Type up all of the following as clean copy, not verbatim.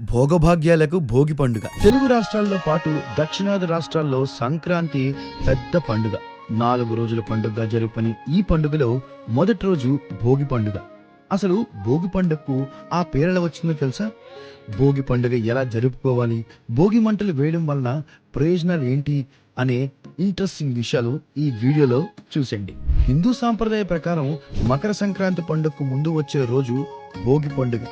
భోగభాగ్యాలకు భోగి పండుగ. తెలుగు రాష్ట్రాల్లో పాటు దక్షిణాది రాష్ట్రాల్లో సంక్రాంతి పెద్ద పండుగ. 4 రోజుల పండుగగా జరుపుకునే ఈ పండుగలో మొదటి రోజు భోగి పండుగ. అసలు భోగి పండుగకు ఆ పేరెలా వచ్చిందో తెలుసా? భోగి పండుగ ఎలా జరుపుకోవాలి, భోగి మంటలు వేయడం వలన ప్రయోజనాలు ఏంటి అనే ఇంట్రెస్టింగ్ విషయాలు ఈ వీడియోలో చూసండి. హిందూ సాంప్రదాయ ప్రకారం మకర సంక్రాంతి పండుగకు ముందు వచ్చే రోజు భోగి పండుగ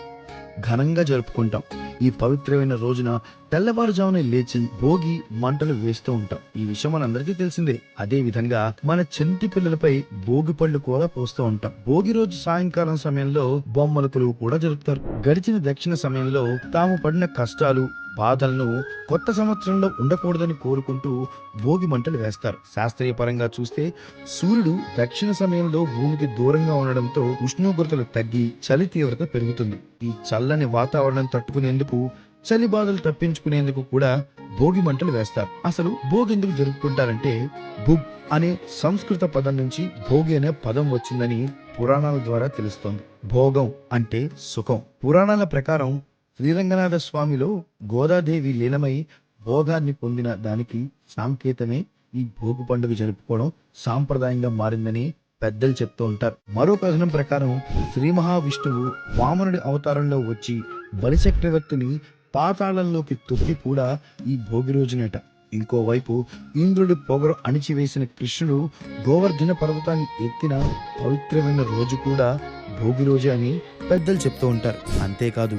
ఘనంగా జరుపుకుంటాం. ఈ పవిత్రమైన రోజున తెల్లవారుజామున లేచి భోగి మంటలు వేస్తూ ఉంటాం. ఈ విషయం మనందరికీ తెలిసిందే. అదే విధంగా మన చంటి పిల్లలపై భోగి పళ్ళు కూడా పోస్తూ ఉంటాం. భోగి రోజు సాయంకాలం సమయంలో బొమ్మల కొలువు కూడా జరుపుతారు. గడిచిన దక్షిణ సమయంలో తాము పడిన కష్టాలు బాధలను కొత్త సంవత్సరంలో ఉండకూడదని కోరుకుంటూ భోగి మంటలు వేస్తారు. శాస్త్రీయ పరంగా చూస్తే సూర్యుడు దక్షిణ సమయంలో భూమికి దూరంగా ఉండడంతో ఉష్ణోగ్రతలు తగ్గి చలి తీవ్రత పెరుగుతుంది. ఈ చల్లని వాతావరణం తట్టుకునేందుకు, చలి బాధలు తప్పించుకునేందుకు కూడా భోగి మంటలు వేస్తారు. అసలు భోగి ఎందుకు జరుపుకుంటారంటే, భుగ్ అనే సంస్కృత పదం నుంచి భోగి అనే పదం వచ్చిందని పురాణాల ద్వారా తెలుస్తోంది. భోగం అంటే సుఖం. పురాణాల ప్రకారం శ్రీరంగనాథ స్వామిలో గోదాదేవి లీనమై భోగాన్ని పొందిన దానికి సాంకేతమే ఈ భోగి పండుగ జరుపుకోవడం సాంప్రదాయంగా మారిందని పెద్దలు చెప్తూ ఉంటారు. మరో కథనం ప్రకారం శ్రీ మహావిష్ణువు వామనుడి అవతారంలో వచ్చి బలిచక్రవర్తిని పాతాళంలోకి తొక్కి కూడా ఈ భోగి రోజునేట. ఇంకోవైపు ఇంద్రుడి పొగరు అణిచివేసిన కృష్ణుడు గోవర్ధన పర్వతాన్ని ఎత్తిన పవిత్రమైన రోజు కూడా భోగి రోజు అని పెద్దలు చెప్తూ ఉంటారు. అంతేకాదు,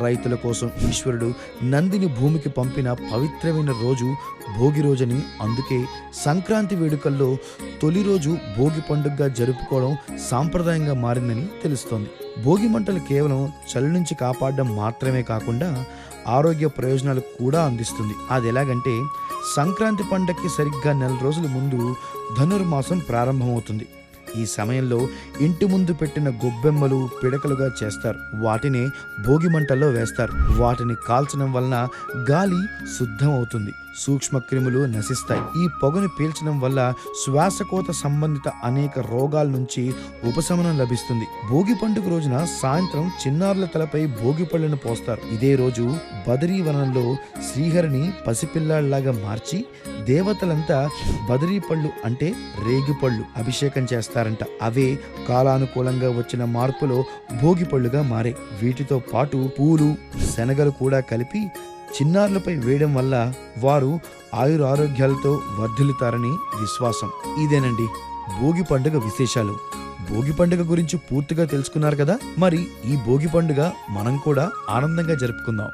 రైతుల కోసం ఈశ్వరుడు నందిని భూమికి పంపిన పవిత్రమైన రోజు భోగి రోజని, అందుకే సంక్రాంతి వేడుకల్లో తొలి రోజు భోగి పండుగగా జరుపుకోవడం సాంప్రదాయంగా మారిందని తెలుస్తోంది. భోగి మంటలు కేవలం చలి నుంచి కాపాడడం మాత్రమే కాకుండా ఆరోగ్య ప్రయోజనాలు కూడా అందిస్తుంది. అది ఎలాగంటే, సంక్రాంతి పండగకి సరిగ్గా 4 రోజుల ముందు ధనుర్మాసం ప్రారంభమవుతుంది. ఈ సమయంలో ఇంటి ముందు పెట్టిన గొబ్బెమ్మలు పిడకలుగా చేస్తారు. వాటిని భోగి మంటల్లో వేస్తారు. వాటిని కాల్చడం వలన గాలి శుద్ధం అవుతుంది, సూక్ష్మ క్రిములు నశిస్తాయి. ఈ పొగను పీల్చడం వల్ల శ్వాసకోశ సంబంధిత అనేక రోగాల నుంచి ఉపశమనం లభిస్తుంది. భోగి పండుగ రోజున సాయంత్రం చిన్నారుల తలపై భోగి పళ్ళను పోస్తారు. ఇదే రోజు బదరీ వనంలో శ్రీహరిని పసిపిల్లాళ్లాగా మార్చి దేవతలంతా బదరీ పళ్ళు అంటే రేగి పళ్ళు అభిషేకం చేస్తారంట. అవే కాలానుకూలంగా వచ్చిన మార్పులో భోగి పళ్ళుగా మారే. వీటితో పాటు పూలు, శనగలు కూడా కలిపి చిన్నారులపై వేయడం వల్ల వారు ఆయురారోగ్యాలతో వర్ధిల్లుతారని విశ్వాసం. ఇదేనండి భోగి పండుగ విశేషాలు. భోగి పండుగ గురించి పూర్తిగా తెలుసుకున్నారు కదా. మరి ఈ భోగి పండుగ మనం కూడా ఆనందంగా జరుపుకుందాం.